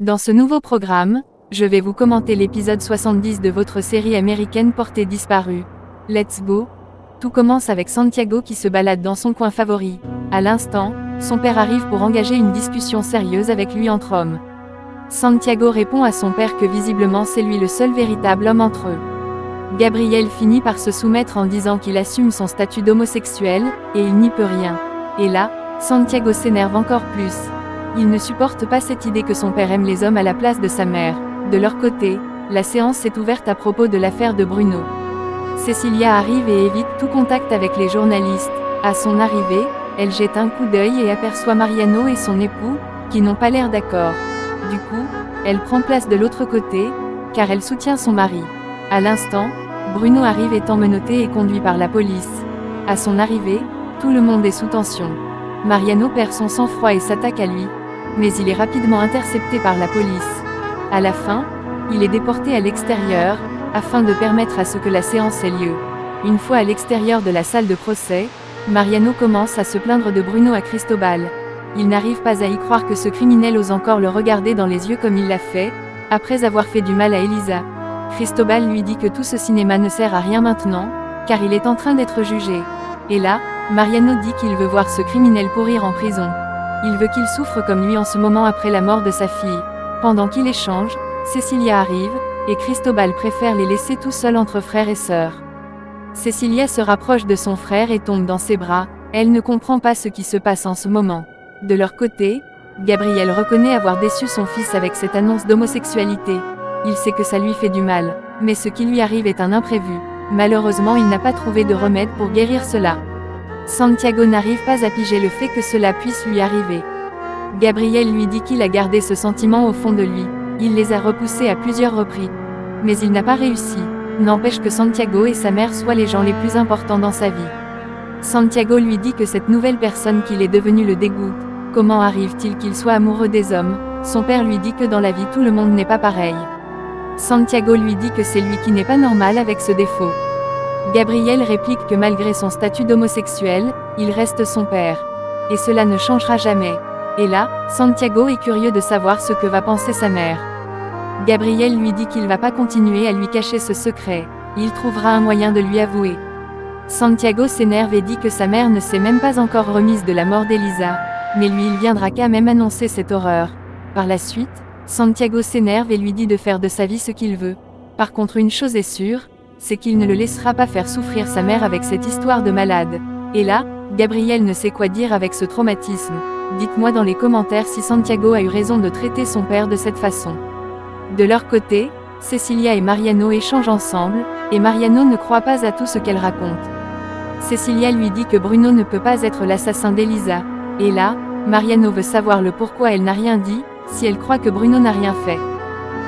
Dans ce nouveau programme, je vais vous commenter l'épisode 70 de votre série américaine Portée disparue. Let's go! Tout commence avec Santiago qui se balade dans son coin favori. À l'instant, son père arrive pour engager une discussion sérieuse avec lui entre hommes. Santiago répond à son père que visiblement c'est lui le seul véritable homme entre eux. Gabriel finit par se soumettre en disant qu'il assume son statut d'homosexuel, et il n'y peut rien. Et là, Santiago s'énerve encore plus. Il ne supporte pas cette idée que son père aime les hommes à la place de sa mère. De leur côté, la séance est ouverte à propos de l'affaire de Bruno. Cecilia arrive et évite tout contact avec les journalistes. À son arrivée, elle jette un coup d'œil et aperçoit Mariano et son époux, qui n'ont pas l'air d'accord. Du coup, elle prend place de l'autre côté, car elle soutient son mari. À l'instant, Bruno arrive étant menotté et conduit par la police. À son arrivée, tout le monde est sous tension. Mariano perd son sang-froid et s'attaque à lui, mais il est rapidement intercepté par la police. À la fin, il est déporté à l'extérieur, afin de permettre à ce que la séance ait lieu. Une fois à l'extérieur de la salle de procès, Mariano commence à se plaindre de Bruno à Cristobal. Il n'arrive pas à y croire que ce criminel ose encore le regarder dans les yeux comme il l'a fait, après avoir fait du mal à Elisa. Cristobal lui dit que tout ce cinéma ne sert à rien maintenant, car il est en train d'être jugé. Et là, Mariano dit qu'il veut voir ce criminel pourrir en prison. Il veut qu'il souffre comme lui en ce moment après la mort de sa fille. Pendant qu'il échange, Cecilia arrive, et Cristobal préfère les laisser tout seuls entre frères et sœurs. Cecilia se rapproche de son frère et tombe dans ses bras, elle ne comprend pas ce qui se passe en ce moment. De leur côté, Gabriel reconnaît avoir déçu son fils avec cette annonce d'homosexualité. Il sait que ça lui fait du mal, mais ce qui lui arrive est un imprévu. Malheureusement, il n'a pas trouvé de remède pour guérir cela. Santiago n'arrive pas à piger le fait que cela puisse lui arriver. Gabriel lui dit qu'il a gardé ce sentiment au fond de lui. Il les a repoussés à plusieurs reprises. Mais il n'a pas réussi. N'empêche que Santiago et sa mère soient les gens les plus importants dans sa vie. Santiago lui dit que cette nouvelle personne qu'il est devenu le dégoûte. Comment arrive-t-il qu'il soit amoureux des hommes? Son père lui dit que dans la vie tout le monde n'est pas pareil. Santiago lui dit que c'est lui qui n'est pas normal avec ce défaut. Gabriel réplique que malgré son statut d'homosexuel, il reste son père. Et cela ne changera jamais. Et là, Santiago est curieux de savoir ce que va penser sa mère. Gabriel lui dit qu'il va pas continuer à lui cacher ce secret. Il trouvera un moyen de lui avouer. Santiago s'énerve et dit que sa mère ne s'est même pas encore remise de la mort d'Elisa, mais lui il viendra qu'à même annoncer cette horreur. Par la suite, Santiago s'énerve et lui dit de faire de sa vie ce qu'il veut. Par contre une chose est sûre, c'est qu'il ne le laissera pas faire souffrir sa mère avec cette histoire de malade. Et là, Gabriel ne sait quoi dire avec ce traumatisme. Dites-moi dans les commentaires si Santiago a eu raison de traiter son père de cette façon. De leur côté, Cecilia et Mariano échangent ensemble, et Mariano ne croit pas à tout ce qu'elle raconte. Cecilia lui dit que Bruno ne peut pas être l'assassin d'Elisa. Et là, Mariano veut savoir le pourquoi elle n'a rien dit, si elle croit que Bruno n'a rien fait.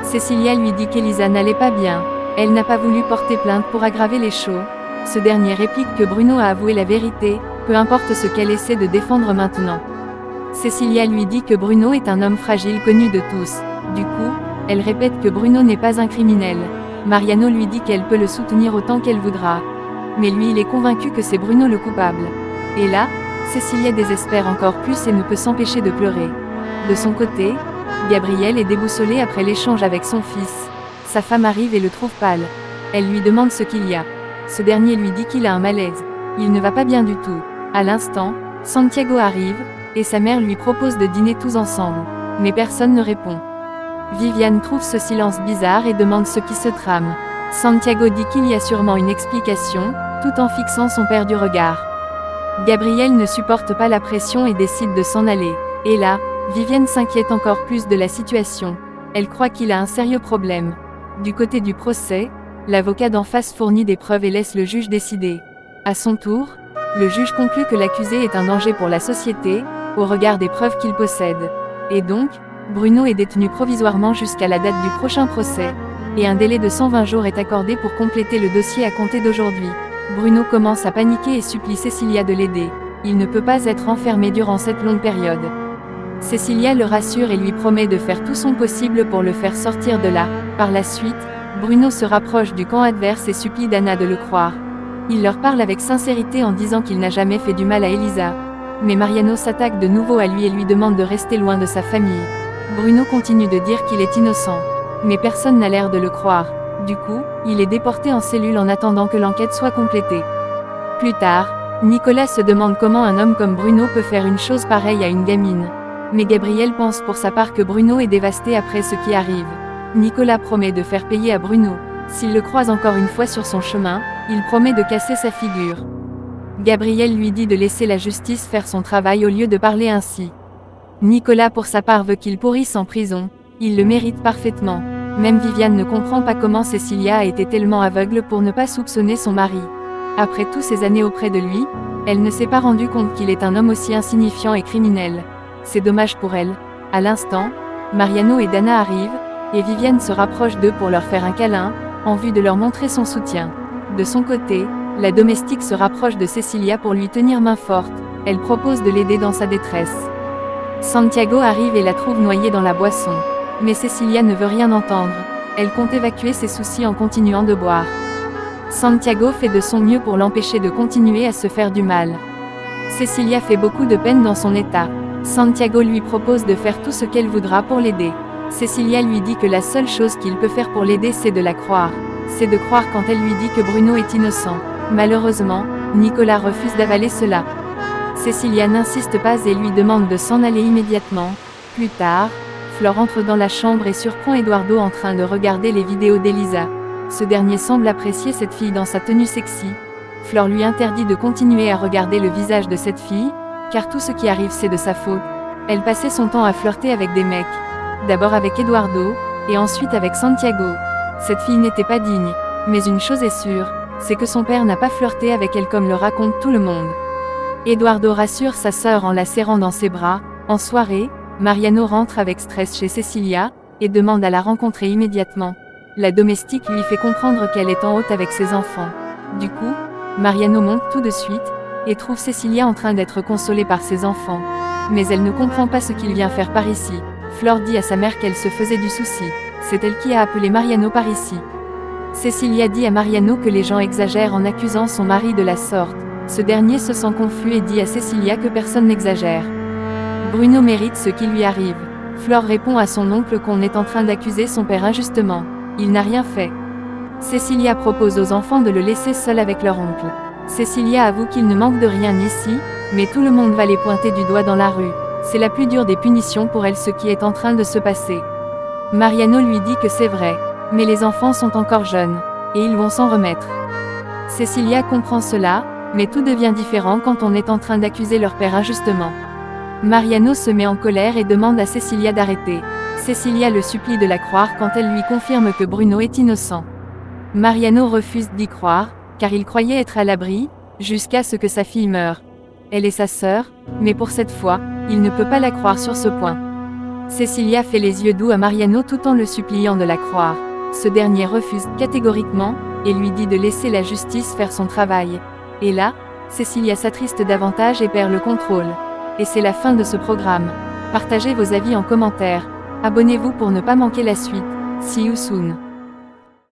Cecilia lui dit qu'Elisa n'allait pas bien. Elle n'a pas voulu porter plainte pour aggraver les choses. Ce dernier réplique que Bruno a avoué la vérité, peu importe ce qu'elle essaie de défendre maintenant. Cecilia lui dit que Bruno est un homme fragile connu de tous. Du coup, elle répète que Bruno n'est pas un criminel. Mariano lui dit qu'elle peut le soutenir autant qu'elle voudra. Mais lui il est convaincu que c'est Bruno le coupable. Et là, Cecilia désespère encore plus et ne peut s'empêcher de pleurer. De son côté, Gabriel est déboussolé après l'échange avec son fils. Sa femme arrive et le trouve pâle. Elle lui demande ce qu'il y a. Ce dernier lui dit qu'il a un malaise. Il ne va pas bien du tout. À l'instant, Santiago arrive, et sa mère lui propose de dîner tous ensemble. Mais personne ne répond. Viviane trouve ce silence bizarre et demande ce qui se trame. Santiago dit qu'il y a sûrement une explication, tout en fixant son père du regard. Gabriel ne supporte pas la pression et décide de s'en aller. Et là, Viviane s'inquiète encore plus de la situation. Elle croit qu'il a un sérieux problème. Du côté du procès, l'avocat d'en face fournit des preuves et laisse le juge décider. À son tour, le juge conclut que l'accusé est un danger pour la société, au regard des preuves qu'il possède. Et donc, Bruno est détenu provisoirement jusqu'à la date du prochain procès, et un délai de 120 jours est accordé pour compléter le dossier à compter d'aujourd'hui. Bruno commence à paniquer et supplie Cecilia de l'aider. Il ne peut pas être enfermé durant cette longue période. Cecilia le rassure et lui promet de faire tout son possible pour le faire sortir de là. Par la suite, Bruno se rapproche du camp adverse et supplie Dana de le croire. Il leur parle avec sincérité en disant qu'il n'a jamais fait du mal à Elisa. Mais Mariano s'attaque de nouveau à lui et lui demande de rester loin de sa famille. Bruno continue de dire qu'il est innocent. Mais personne n'a l'air de le croire. Du coup, il est déporté en cellule en attendant que l'enquête soit complétée. Plus tard, Nicolas se demande comment un homme comme Bruno peut faire une chose pareille à une gamine. Mais Gabriel pense pour sa part que Bruno est dévasté après ce qui arrive. Nicolas promet de faire payer à Bruno. S'il le croise encore une fois sur son chemin, il promet de casser sa figure. Gabriel lui dit de laisser la justice faire son travail au lieu de parler ainsi. Nicolas pour sa part veut qu'il pourrisse en prison, il le mérite parfaitement. Même Viviane ne comprend pas comment Cécilia a été tellement aveugle pour ne pas soupçonner son mari. Après toutes ces années auprès de lui, elle ne s'est pas rendue compte qu'il est un homme aussi insignifiant et criminel. C'est dommage pour elle. À l'instant, Mariano et Dana arrivent, et Viviane se rapproche d'eux pour leur faire un câlin, en vue de leur montrer son soutien. De son côté, la domestique se rapproche de Cécilia pour lui tenir main forte, elle propose de l'aider dans sa détresse. Santiago arrive et la trouve noyée dans la boisson. Mais Cécilia ne veut rien entendre, elle compte évacuer ses soucis en continuant de boire. Santiago fait de son mieux pour l'empêcher de continuer à se faire du mal. Cécilia fait beaucoup de peine dans son état. Santiago lui propose de faire tout ce qu'elle voudra pour l'aider. Cécilia lui dit que la seule chose qu'il peut faire pour l'aider c'est de la croire. C'est de croire quand elle lui dit que Bruno est innocent. Malheureusement, Nicolas refuse d'avaler cela. Cécilia n'insiste pas et lui demande de s'en aller immédiatement. Plus tard, Flore entre dans la chambre et surprend Eduardo en train de regarder les vidéos d'Elisa. Ce dernier semble apprécier cette fille dans sa tenue sexy. Flore lui interdit de continuer à regarder le visage de cette fille, car tout ce qui arrive c'est de sa faute. Elle passait son temps à flirter avec des mecs. D'abord avec Eduardo, et ensuite avec Santiago. Cette fille n'était pas digne. Mais une chose est sûre, c'est que son père n'a pas flirté avec elle comme le raconte tout le monde. Eduardo rassure sa sœur en la serrant dans ses bras. En soirée, Mariano rentre avec stress chez Cécilia, et demande à la rencontrer immédiatement. La domestique lui fait comprendre qu'elle est en haute avec ses enfants. Du coup, Mariano monte tout de suite, et trouve Cécilia en train d'être consolée par ses enfants. Mais elle ne comprend pas ce qu'il vient faire par ici. Flore dit à sa mère qu'elle se faisait du souci. C'est elle qui a appelé Mariano par ici. Cécilia dit à Mariano que les gens exagèrent en accusant son mari de la sorte. Ce dernier se sent confus et dit à Cécilia que personne n'exagère. Bruno mérite ce qui lui arrive. Flore répond à son oncle qu'on est en train d'accuser son père injustement. Il n'a rien fait. Cécilia propose aux enfants de le laisser seul avec leur oncle. Cécilia avoue qu'il ne manque de rien ici, mais tout le monde va les pointer du doigt dans la rue. C'est la plus dure des punitions pour elle ce qui est en train de se passer. Mariano lui dit que c'est vrai, mais les enfants sont encore jeunes, et ils vont s'en remettre. Cécilia comprend cela, mais tout devient différent quand on est en train d'accuser leur père injustement. Mariano se met en colère et demande à Cécilia d'arrêter. Cécilia le supplie de la croire quand elle lui confirme que Bruno est innocent. Mariano refuse d'y croire, car il croyait être à l'abri, jusqu'à ce que sa fille meure. Elle est sa sœur, mais pour cette fois, il ne peut pas la croire sur ce point. Cécilia fait les yeux doux à Mariano tout en le suppliant de la croire. Ce dernier refuse catégoriquement, et lui dit de laisser la justice faire son travail. Et là, Cécilia s'attriste davantage et perd le contrôle. Et c'est la fin de ce programme. Partagez vos avis en commentaire. Abonnez-vous pour ne pas manquer la suite. See you soon.